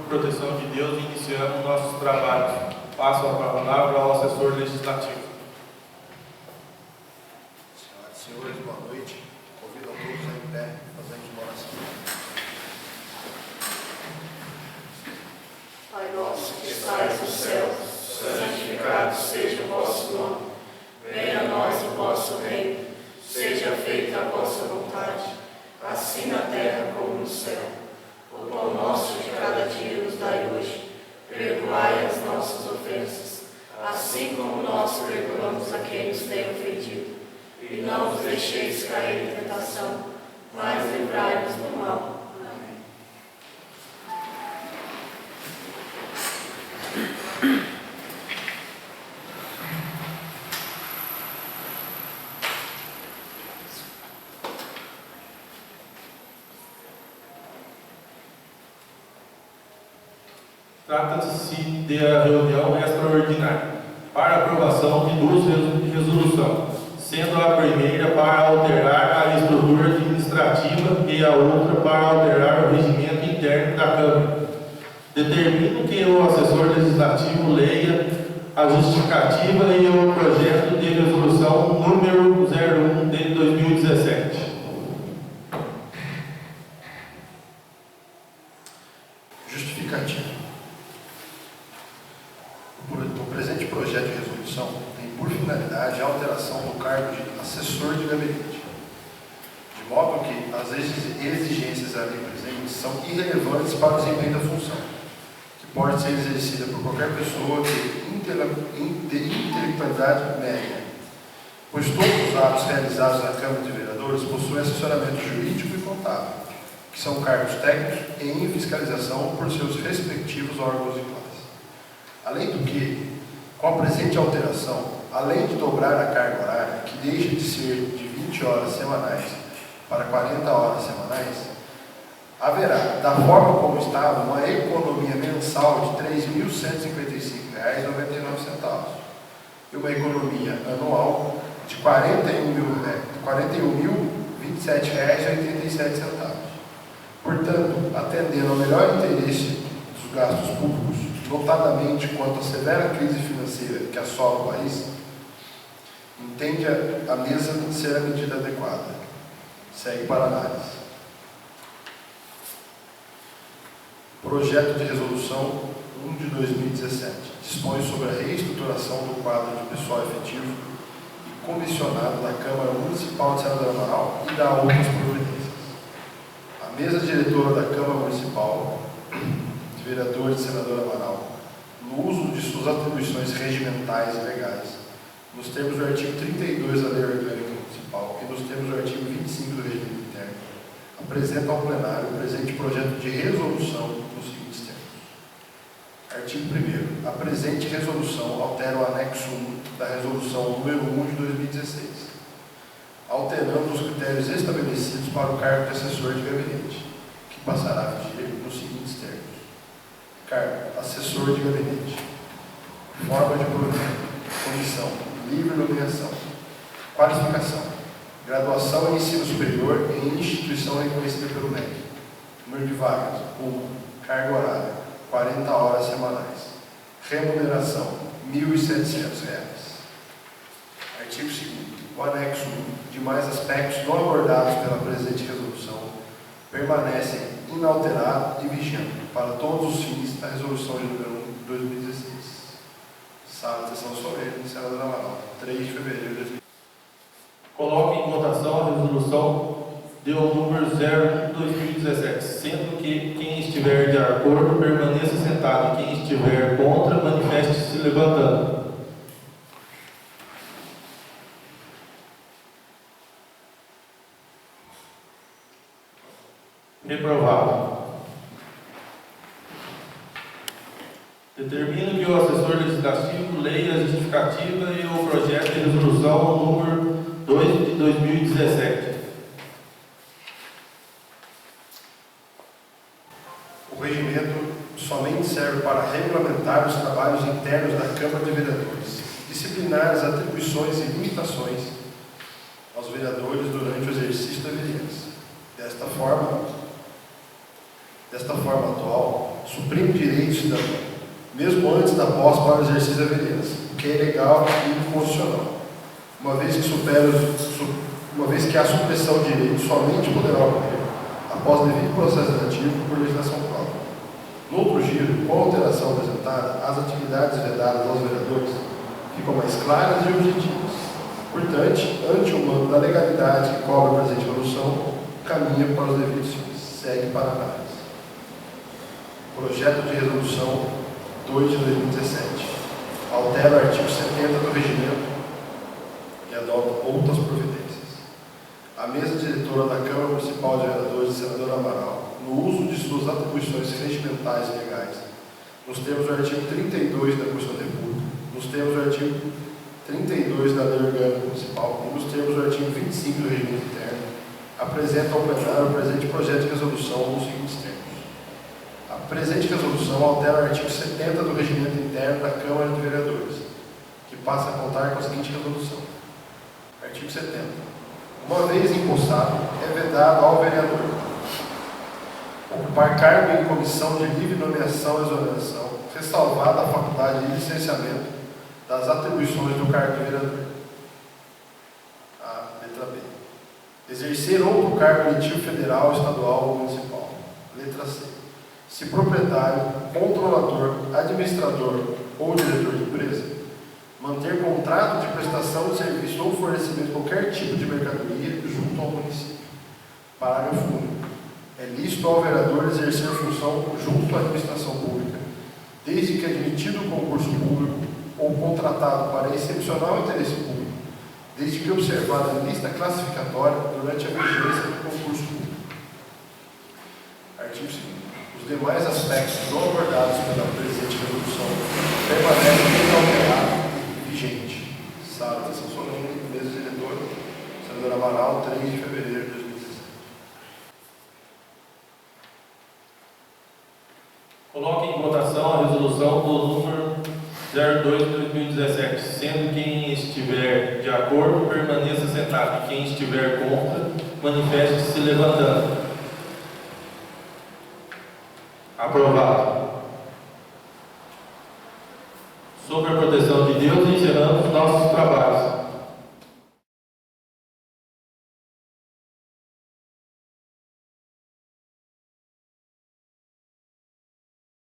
proteção de Deus, iniciando nossos trabalhos. Passo a palavra ao assessor legislativo. Senhoras e senhores, boa noite. Convido a todos a em pé, fazendo uma oração. Pai nosso que estais no céu, santificado seja o vosso nome. Venha a nós o vosso reino. Seja feita a vossa vontade, assim na terra como no céu. O pão nosso de cada dia nos dai hoje. Perdoai as nossas ofensas, assim como nós perdoamos a quem nos tem ofendido. E não nos deixeis cair em tentação, mas livrai-nos do mal. Amém. Trata-se de reunião extraordinária para aprovação de duas resoluções, sendo a primeira para alterar a estrutura administrativa e a outra para alterar o regimento interno da Câmara. Determino que o assessor legislativo leia a justificativa e o projeto de resolução número 01 de 2017. Justificativa. O presente projeto de resolução tem por finalidade a alteração do cargo de assessor de gabinete, de modo que as exigências ali presentes são irrelevantes para o desempenho da função, que pode ser exercida por qualquer pessoa de intelectualidade média, pois todos os atos realizados na Câmara de Vereadores possuem assessoramento jurídico e contábil, que são cargos técnicos e em fiscalização por seus respectivos órgãos de classe. Além do que, com a presente alteração, além de dobrar a carga horária, que deixa de ser de 20 horas semanais para 40 horas semanais, haverá, da forma como estava, uma economia mensal de R$ 3.155,99 e uma economia anual de R$ 41.027,87. Portanto, atendendo ao melhor interesse dos gastos públicos, notadamente quanto à severa crise financeira que assola o país, entende a mesa ser a medida adequada. Segue para análise. Projeto de resolução 1 de 2017 dispõe sobre a reestruturação do quadro de pessoal efetivo e comissionado da Câmara Municipal de Senador Amaral e da outras providências. A mesa diretora da Câmara Municipal de Vereadores de Senador Amaral, no uso de suas atribuições regimentais e legais, nos termos do artigo 32 da Lei Orgânica Municipal e nos termos do artigo 25 do Regimento Interno, apresenta ao plenário o presente projeto de resolução nos seguintes termos. Artigo 1º. A presente resolução altera o anexo 1 da resolução número 1 de 2016, alterando os critérios estabelecidos para o cargo de assessor de gabinete, que passará a vigir nos seguintes termos. Cargo: assessor de gabinete. Forma de provimento: comissão, livre nomeação. Qualificação: graduação em ensino superior em instituição reconhecida pelo MEC. Número de vagas: 1. Carga horária: 40 horas semanais. Remuneração: R$ 1.700. Artigo 2º. O anexo 1, demais aspectos não abordados pela presente resolução, permanecem inalterados e vigentes para todos os fins da resolução de número 1 de 2016. Sala de sessão solene, Senador Amaral, 3 de fevereiro de 2016. Coloque em votação a resolução de número 01 de 2017, sendo que quem estiver de acordo permaneça sentado e quem estiver contra manifeste-se levantando. Reprovado. Determino que o assessor legislativo leia a justificativa e o projeto de resolução número 2 de 2017. O regimento somente serve para regulamentar os trabalhos internos da Câmara de Vereadores, disciplinar as atribuições e limitações aos vereadores durante o exercício da vereança. Desta forma atual, suprime direito cidadão, mesmo antes da posse para o exercício da vereança, o que é ilegal e inconstitucional, uma vez que a supressão de direito somente poderá ocorrer após devido processo legislativo por legislação própria. No outro giro, com a alteração apresentada, as atividades vedadas aos vereadores ficam mais claras e objetivas. Portanto, ante o mando da legalidade que cobre a presente resolução, caminha para os devidos fins. Segue para análise. Projeto de resolução 2 de 2017. Altera o artigo 70 do regimento e adota outras providências. A mesa diretora da Câmara Municipal de Vereadores de Senador Amaral, no uso de suas atribuições regimentais e legais, nos termos do artigo 32 da Constituição da República, nos termos do artigo 32 da Lei Orgânica Municipal e nos termos do artigo 25 do Regimento Interno, apresenta ao plenário o presente projeto de resolução nos seguintes termos. A presente resolução altera o artigo 70 do Regimento Interno da Câmara de Vereadores, que passa a contar com a seguinte resolução. Artigo 70. Uma vez empossado, é vedado ao vereador ocupar cargo em comissão de livre nomeação e exoneração, ressalvada a faculdade de licenciamento das atribuições do cargo de vereador. A letra B. Exercer outro cargo eletivo federal, estadual ou municipal. Letra C. Se proprietário, controlador, administrador ou diretor de empresa, manter contrato de prestação de serviço ou fornecimento de qualquer tipo de mercadoria junto ao município. Parágrafo único. É lícito ao vereador exercer função junto à administração pública, desde que admitido o concurso público ou contratado para excepcional interesse público, desde que observada a lista classificatória durante a vigência do concurso público. Artigo 2º. Os demais aspectos não abordados pela presente resolução permanecem inalterados e vigentes. Sala de sessão solene, mesa diretora, senador Amaral, 3 de fevereiro de 2017. Coloque em votação a resolução do número 02 de 2017, sendo quem estiver de acordo, permaneça sentado, e quem estiver contra, manifeste-se se levantando. Aprovado. Sob a proteção